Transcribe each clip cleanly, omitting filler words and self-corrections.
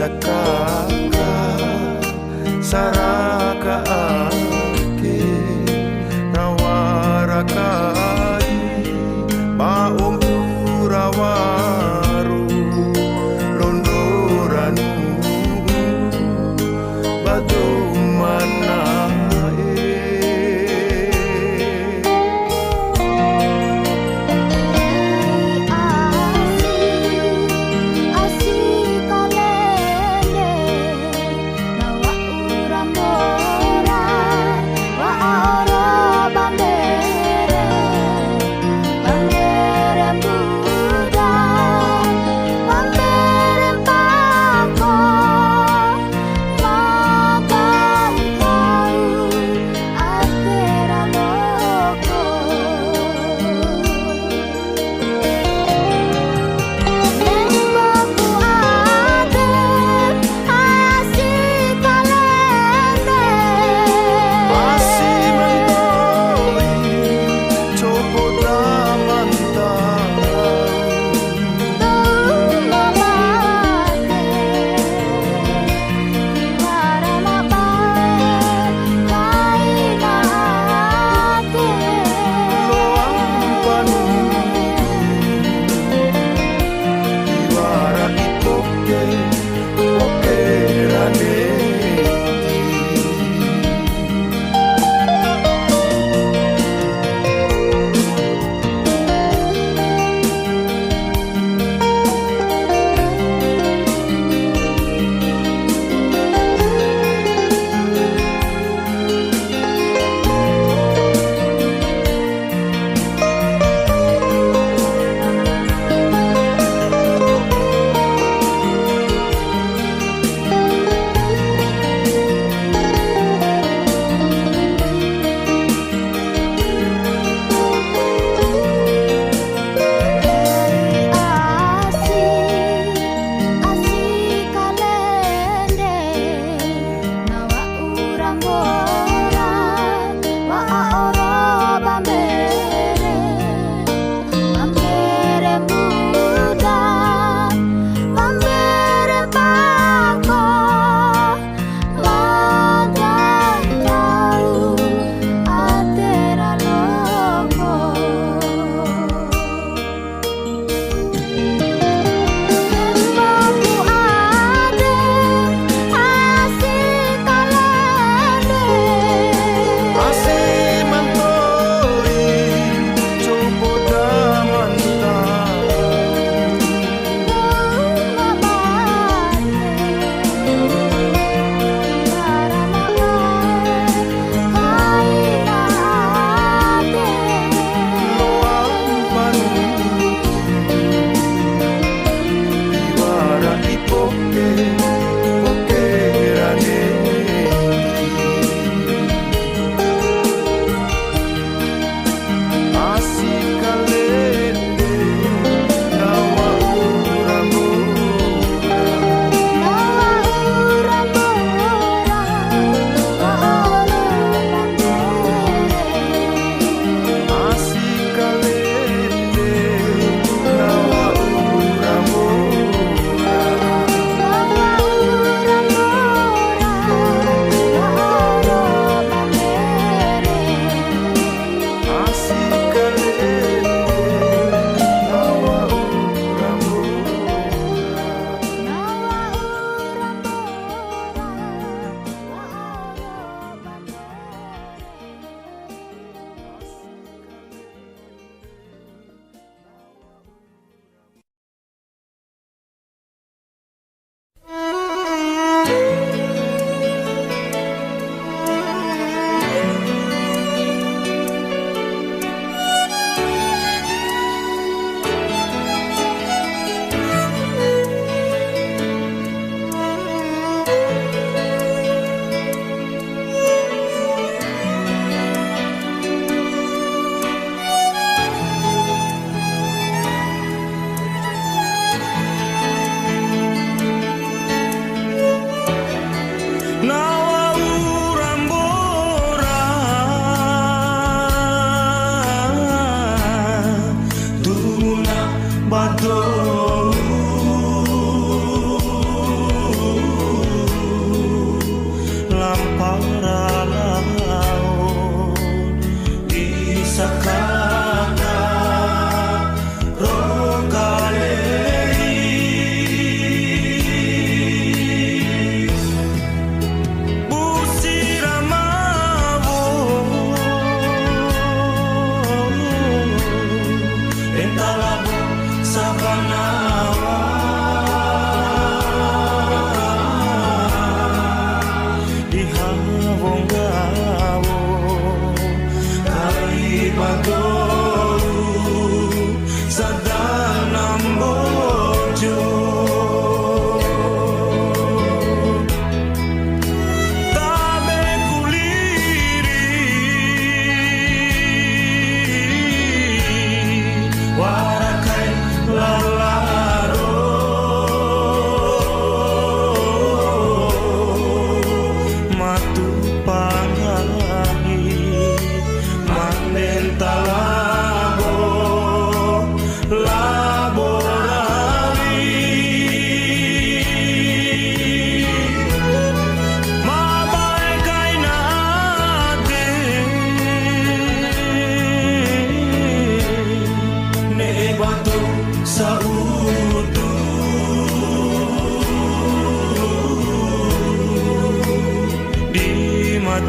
Sakaka saraka ake rawarakai maung rawaru londoranu batu manae Asik kalele bawa urang ora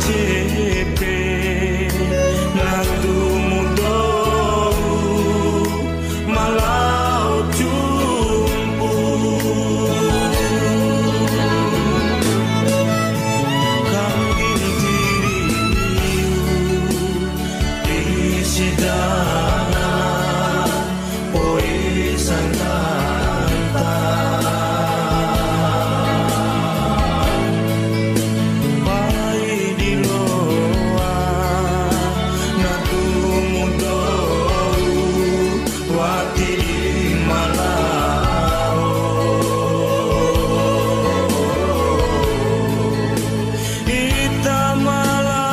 macepe natumudo malau jumpu kambing diriu isidana poe santanta pai di loa natumudo wati di malau ita malau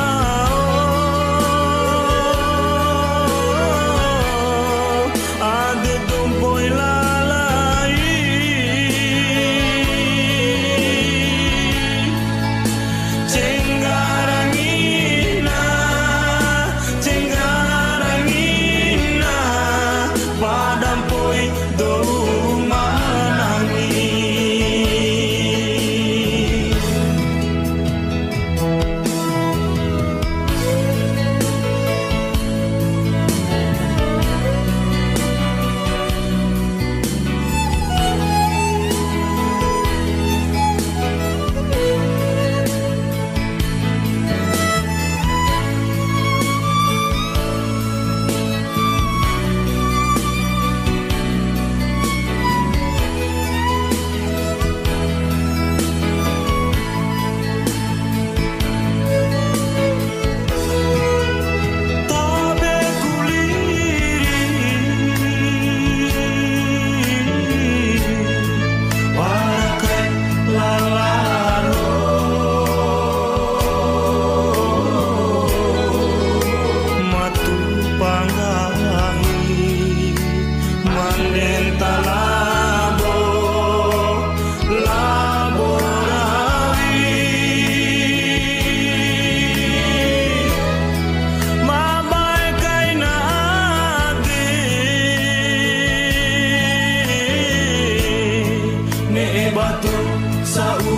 ade tumpoi lalai cenggarangina padampoi dou manangi tabe kuliri warakai lalaro matu pangahi mandenta labo laborawi mabai kaina ade ne batu saudu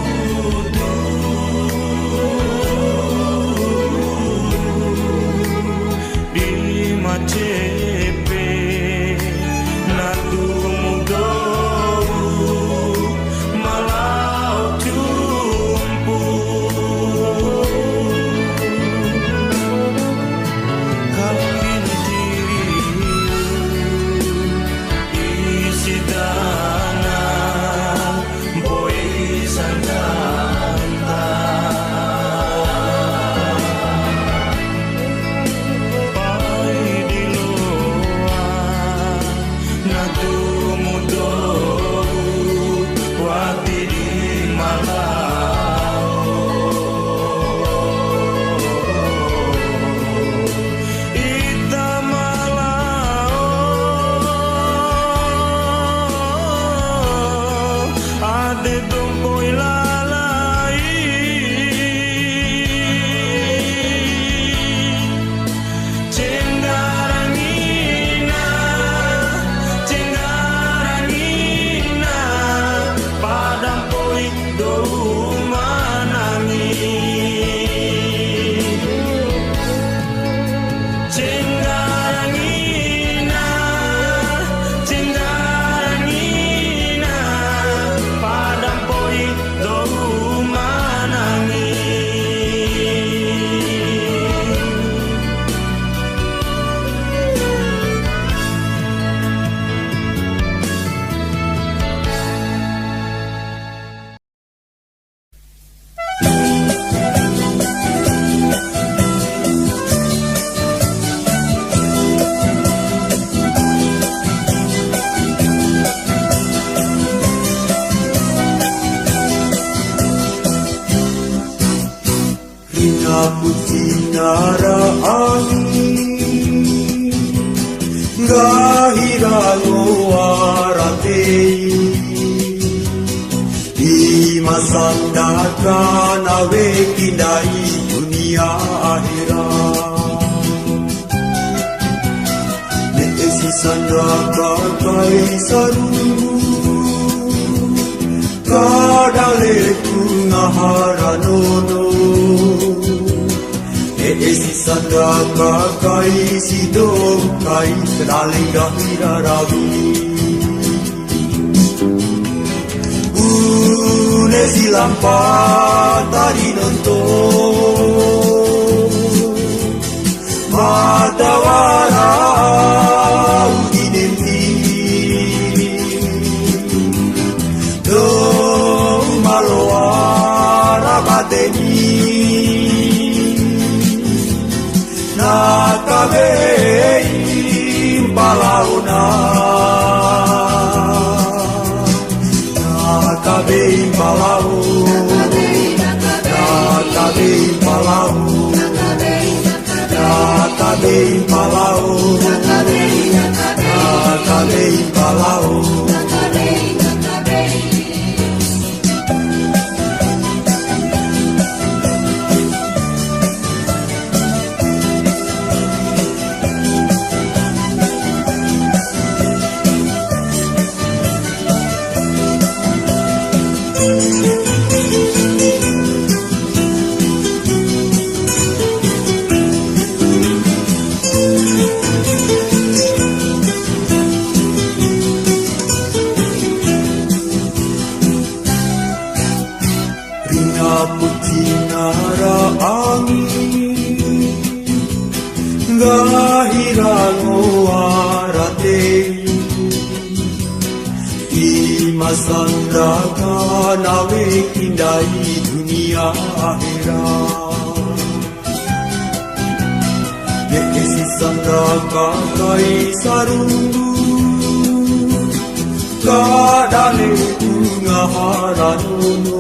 di macepe natumudo malau jumpu kambing diriu isidana poe santanta pai di loa natumudo wati di malau ita malau ade tumpoi lalai cenggarangina padampoi dou manangi cenggarangina padampoi dou manangi Ina putinara angin Gahirano aratei Imasandaka nawe kindai dunia akhirat Neesi sandaka kaisaru Kadaleku naharanono esi sanda kakai sido kai kedaling gahira rawi une silampa tari nonton matawara udinenti do maloara bateni nakabei palauna nakabei palau nakabei palau nakabei palau nakabei palau putinara angin gahirano arate imasanda kanawe kindai dunia akhirat yekesi sanda kakai sarundu kadale tungaharanono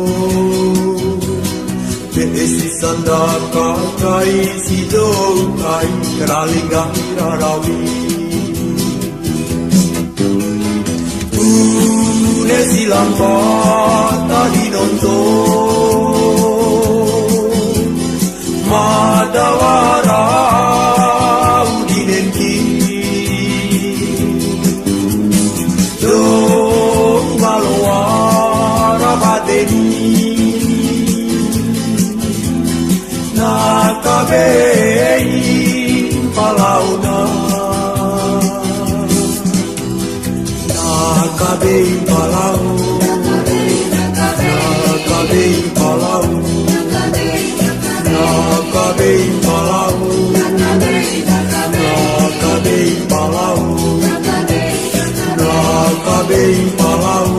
esi sanda kakai sido kai keralinga rarawi une silampa tadi nonton madawara udinenti do maloara bateni nakabei palauna nakabei palau nakabei palau nakabei palau nakabei palau nakabei palau nakabei palau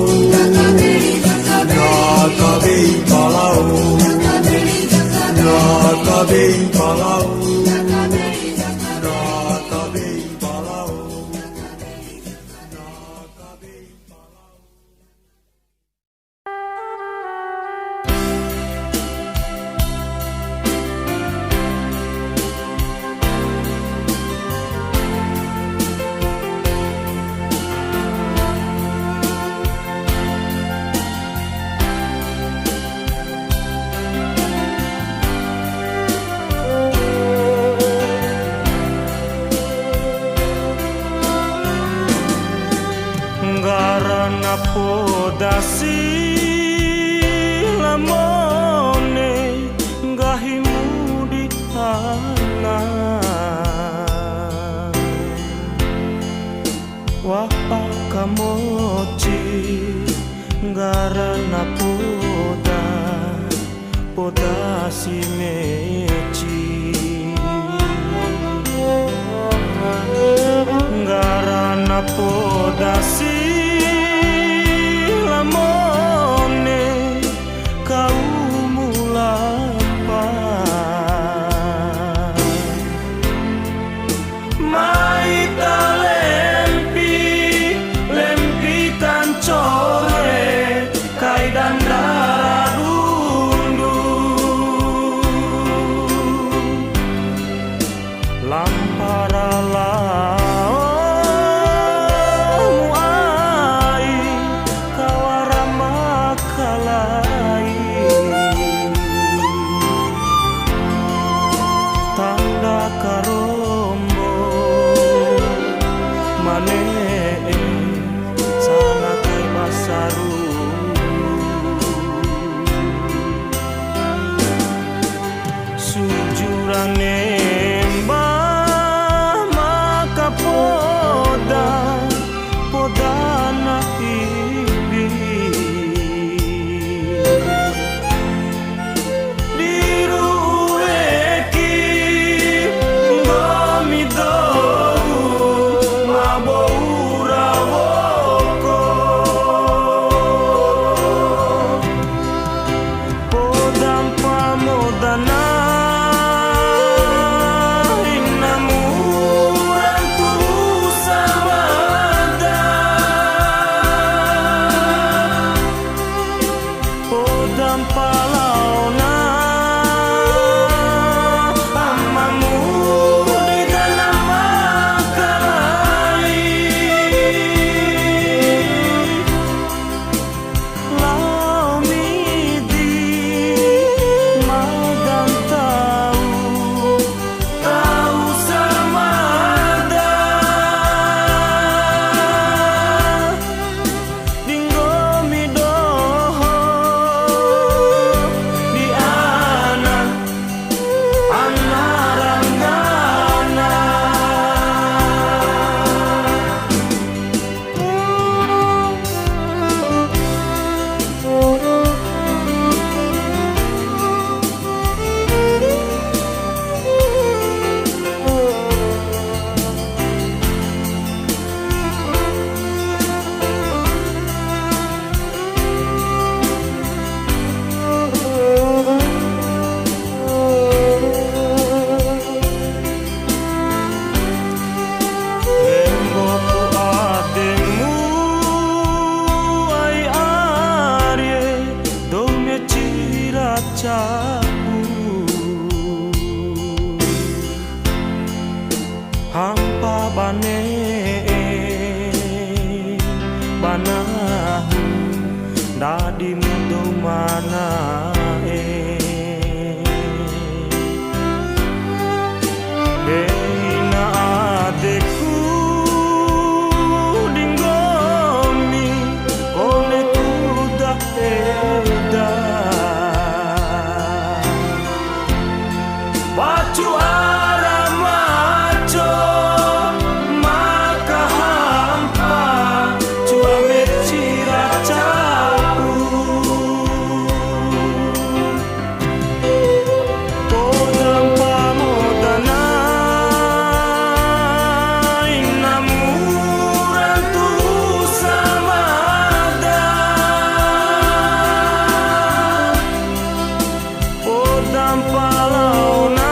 nakabei palau nakabei palau nakabei palau podasi lamone gahimu di tanah wapa kamoci garana podasi meci garana podasi lamone kau mulapa mai lempi kancole kai dandara dundu lampara lao dadi mudo mana na adekku dinggomi one tuda eda Wacu aramaco maka hampa cua mecira capu Kodam pamodana inamuran tu samada Kodam palauna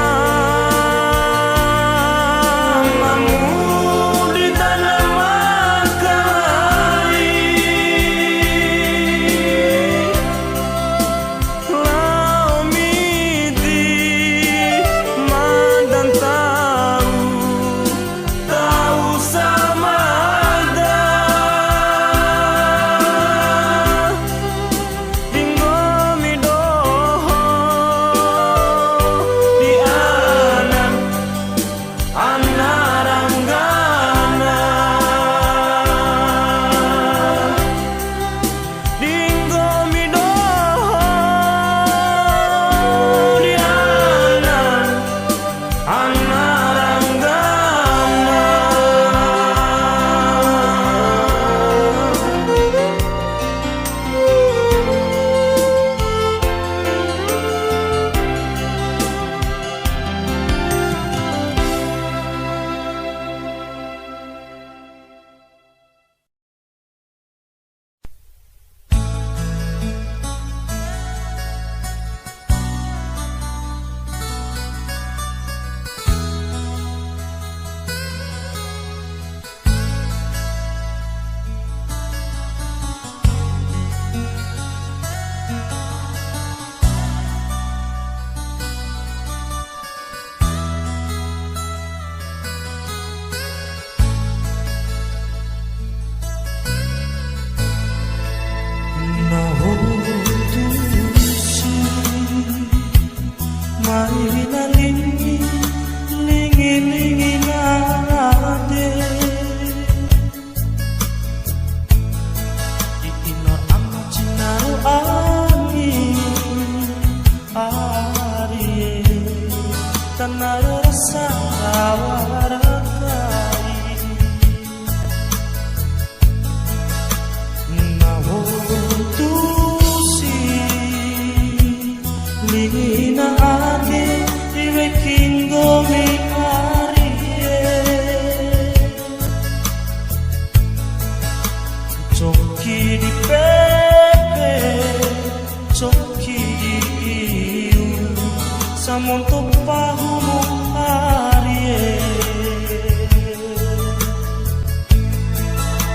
Samonto pahumu arie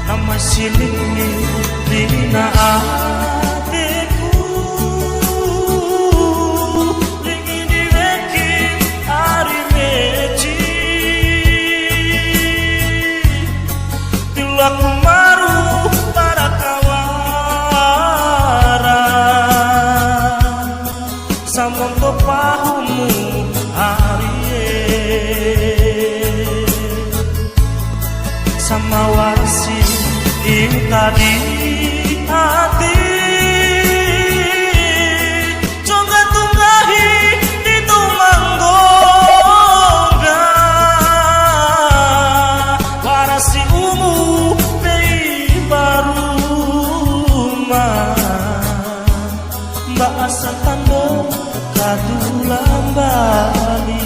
Nama silingi dina ateku Lingi diweki ari meci Tilaku maru para kawara Samonto pahumu sama wasi ing tadi hati coba tunggahi di tumanggoga warasi umu pei baru mbak asa tando kadulang bali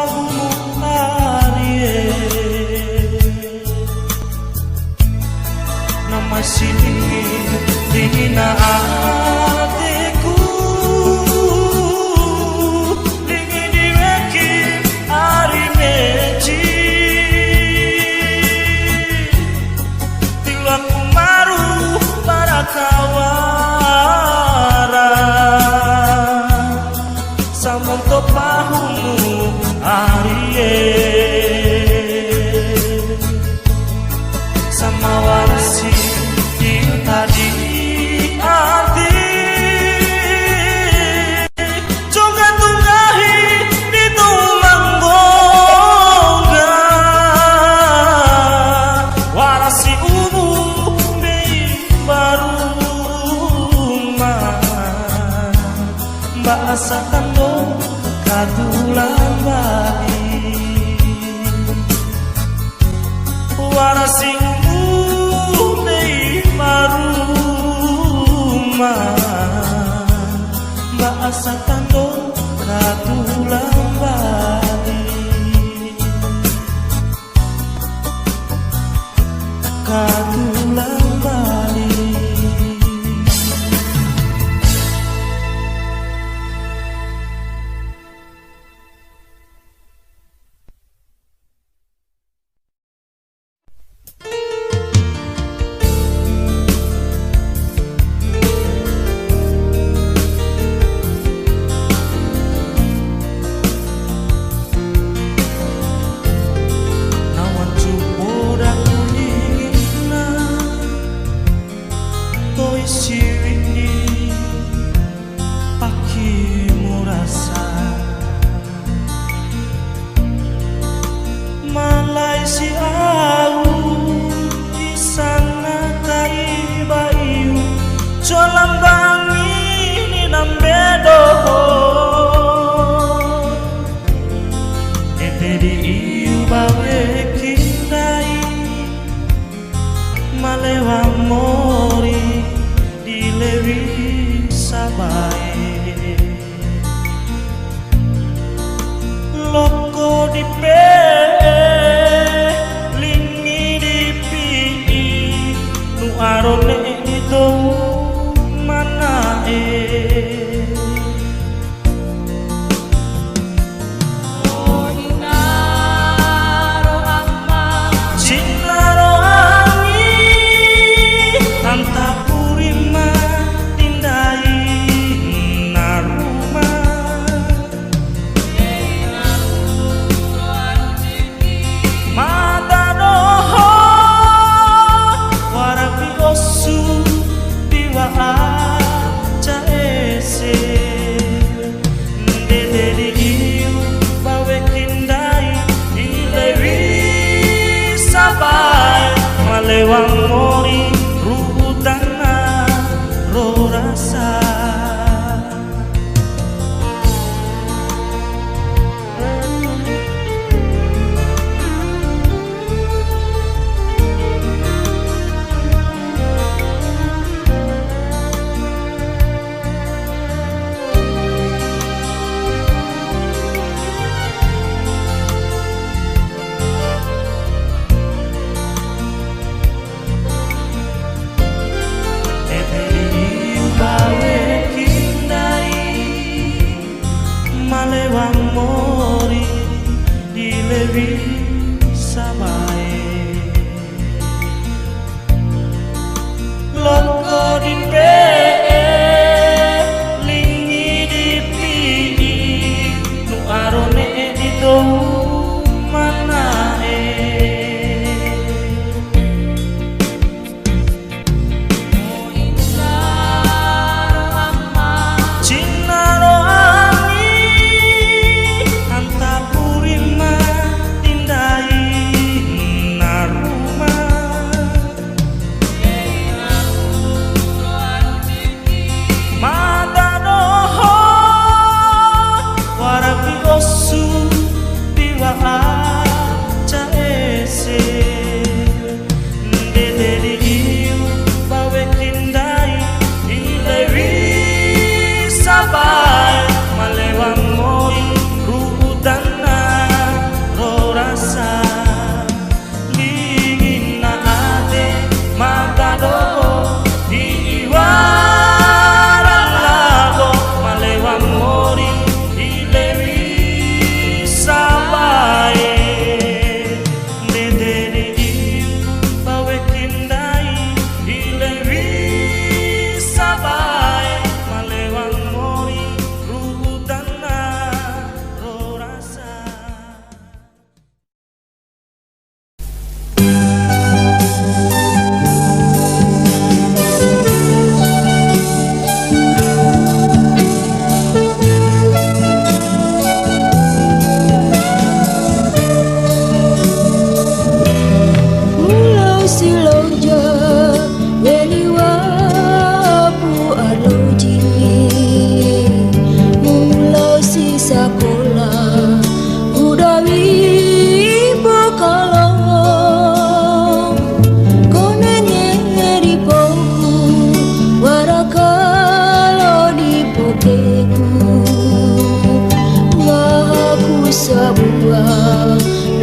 pahumu arie nama sini dingin hatiku dingin diweki ari meji tilaku maru para kawara samonto pahumu arie sama warsi tadi arti juga tunggahi di tulang bongga warasi umu bei baru bahasa tando kadulang baik warasi umu bahasa tando kadulang balik kadulang balik lewang mori rubutana ro rasa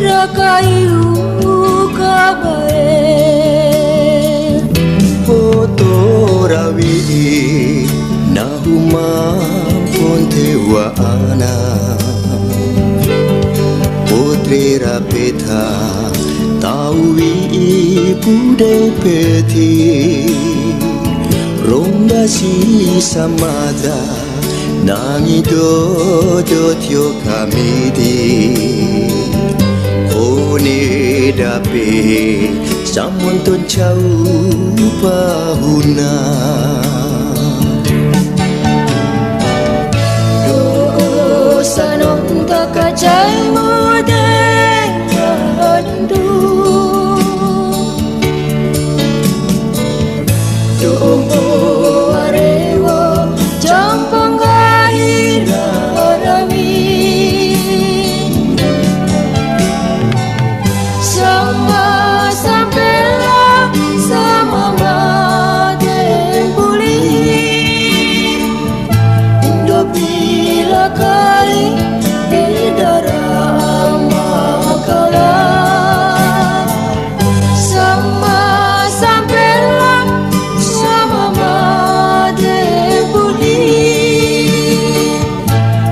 rakayu kabae Foto rawi nahuma pontewa ana Putri rapeta tawi bude peti Romba si samada nangi do tio kamidi Kone dape samonton chau pahuna do sanon takajai modeng randu do arewo jampang gahira rawi sama sampela sama maden puli Indo bila kali idara makala sama sampela sama maden puli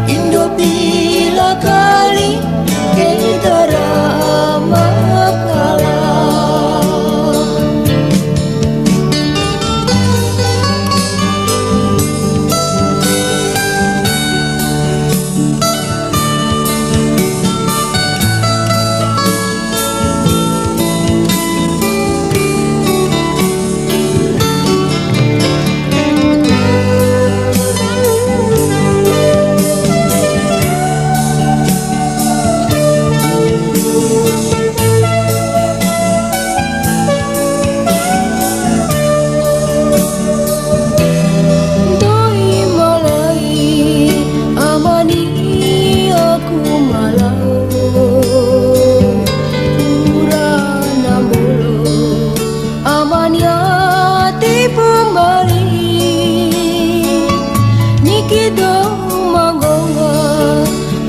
Indo bila kali idara makala Doi malai amani aku malau Urana mulu amani ati pembali Niki do magonga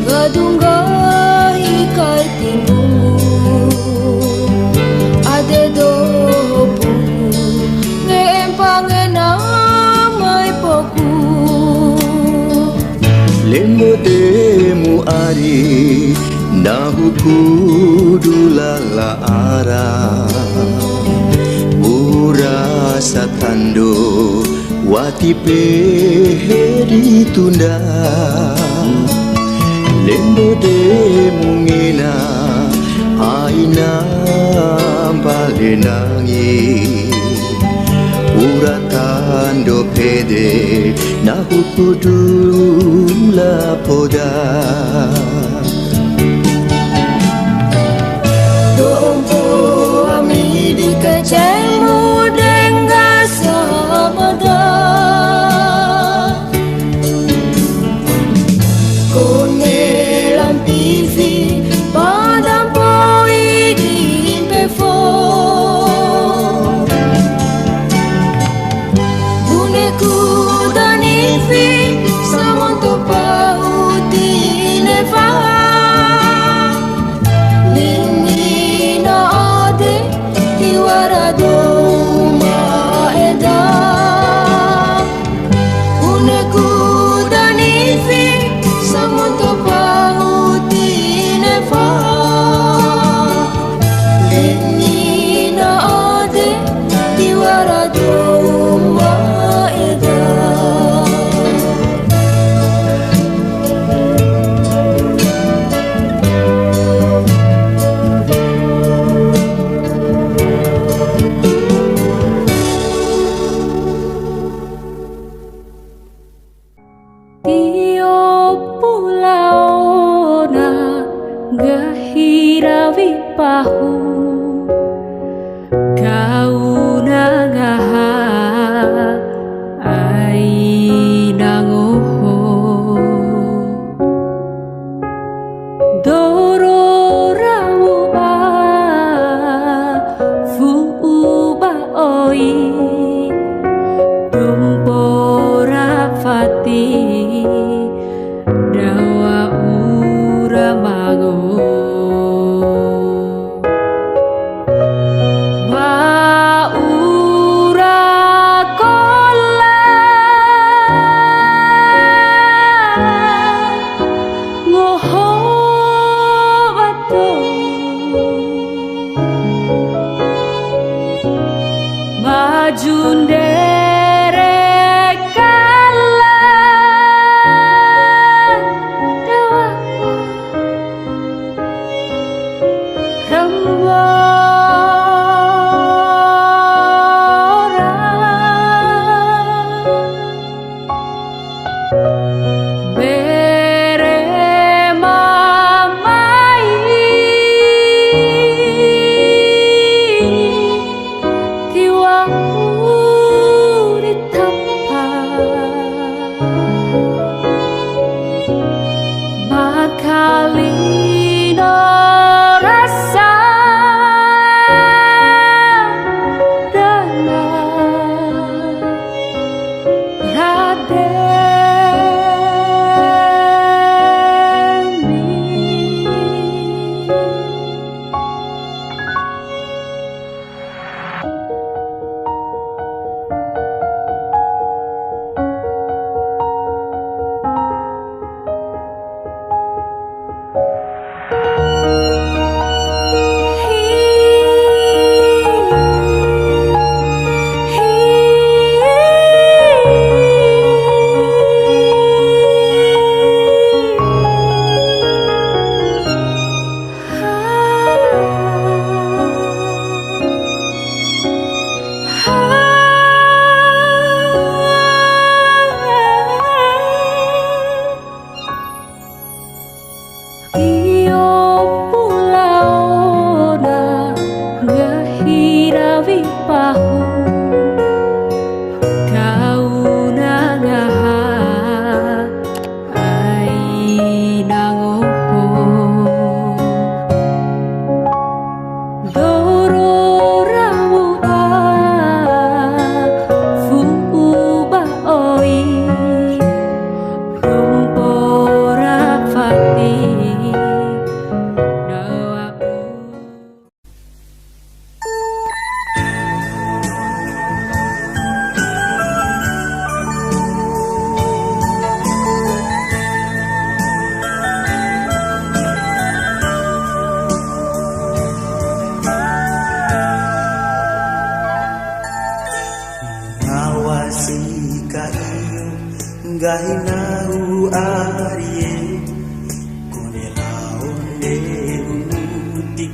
gadunga ikai tinggu Ade do pungu ngeempangen amai poku Lembo demu ari nahu kudulala ara Ura satando wati peheri tunda Lembo demu ngena aina bale nangi Uratan do pede nahu kudula poda Dompo ami di kecemu dengga samada Kone lam TV padam poi di pefo Buneku dan ifi samonto pauti neva Lini na ade iwara doma eda Buneku dan ifi samonto pauti neva Lini na ade iwara doma eda Tiap pulau na gahira vipahu kau nangaha ai nangoho doro rawu ba fu ba oi dumpora fati dawa ura mago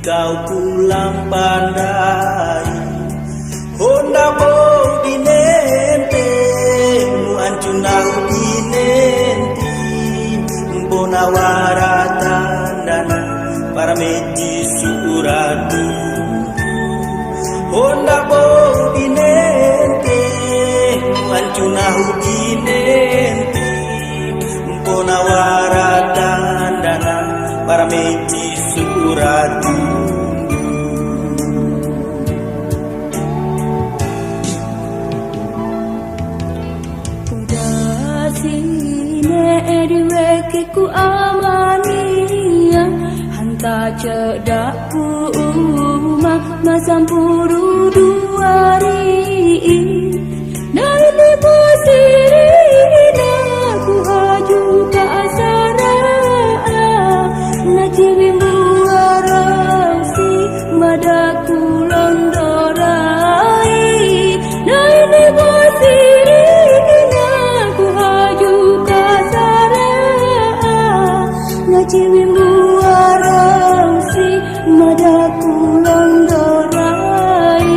kau pulang pandai. Honda bo dinente mu ancunau dinenti bona waratan dana para meji suratu. Honda bo dinente mu ancunau dinenti bona waratan dana para meji suratu. Ku amania hanta cedak puma masampuru duari nai posirina ku haju ka asara najiwi muarasi madaku londorai nai posirina ku haju ka Najiwi muarasi madaku londorai.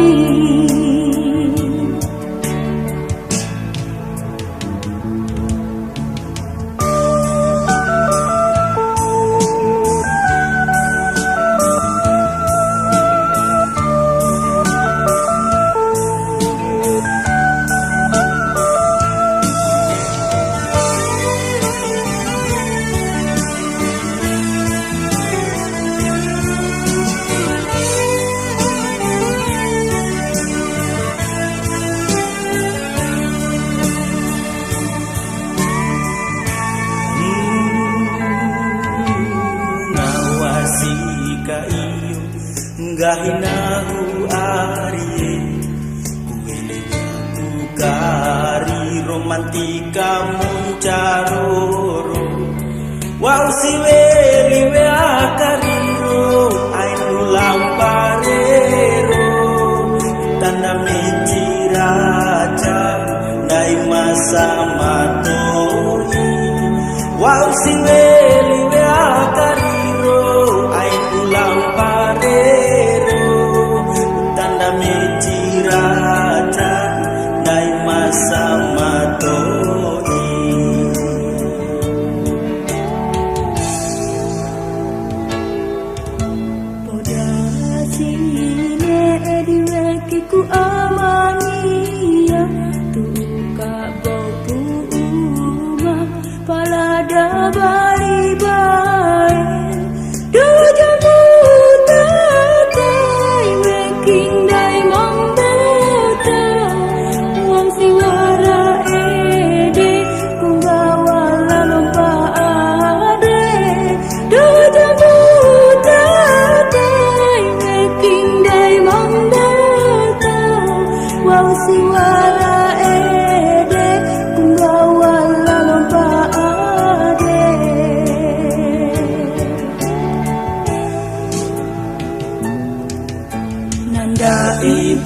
Gahinahu arie kuelewaku kari romantika muncaroro wau siwe liwe akariro ainu lamparero tanda mejiraja dai masa matoi wau siwe liwe akariro ainu lamparero Mejiraja dai masa matoi. Poda sine ediweki ku amania tuka bopu uma palada bari bae dojamu tatai making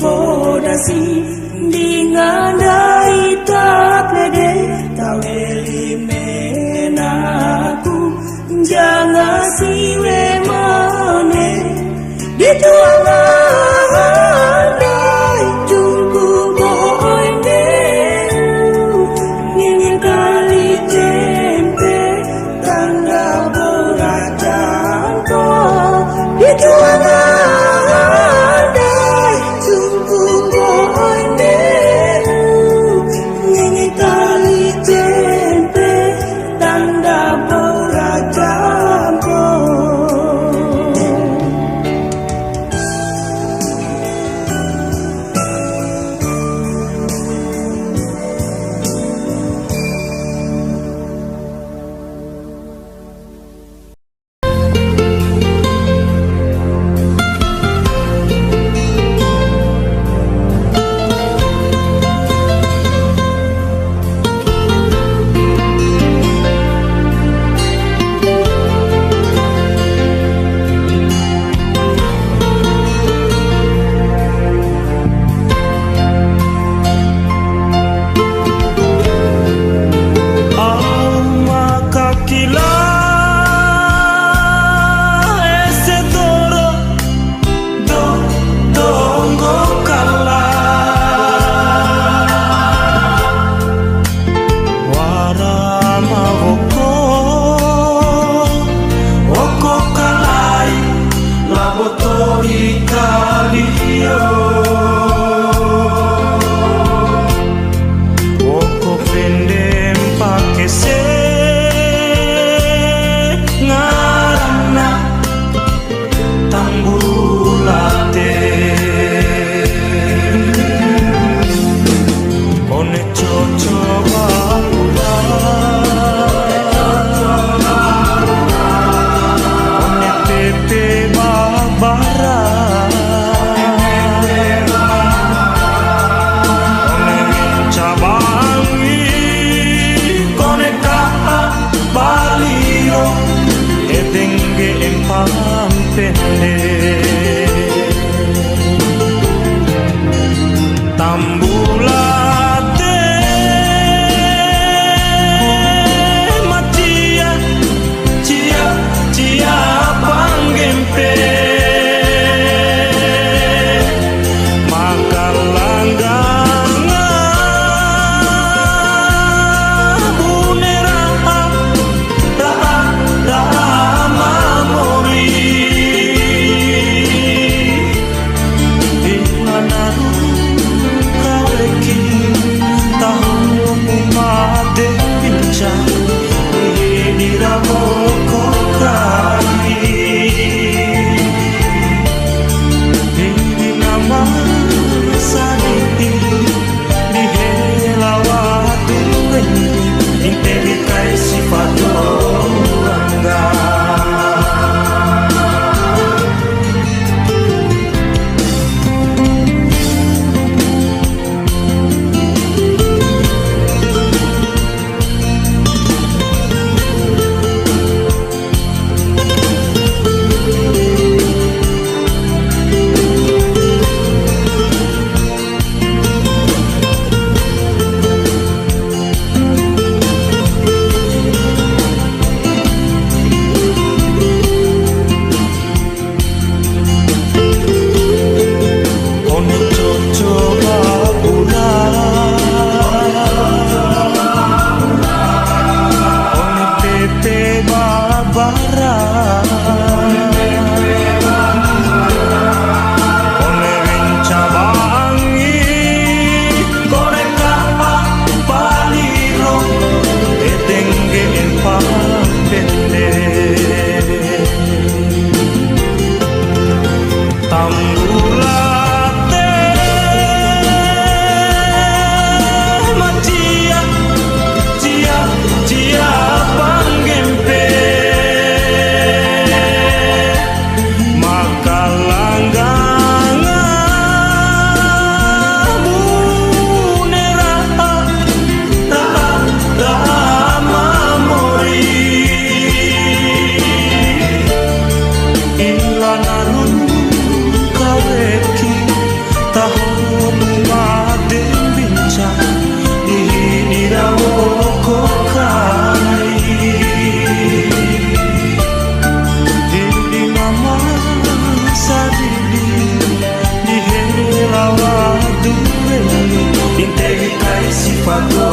Podasi dingandai tapede taweli menaku jangan siwe mane dituangan jungku boy deru ngene kali tempe tanda berajan ko dituangan tambulate one coco babula one pepe babara one cabangi kone kaha baliro edenge empampende tambulate macia cia cia pangempe makalanganga bunera raha raha mamori ilanaru kareki tahu umade pinca diramo kokrai di nama sadi di helawatu interi kai sifatu angga one coco babula one pepe babara one rincabangi kone kaha baliro edenge empampende tambulate macia cia cia pangempe makalanganga bunera raha raha mamori ilanarun kareki tahun made binca diramo kokai di nama sadidi di helawadu interi kai sifatu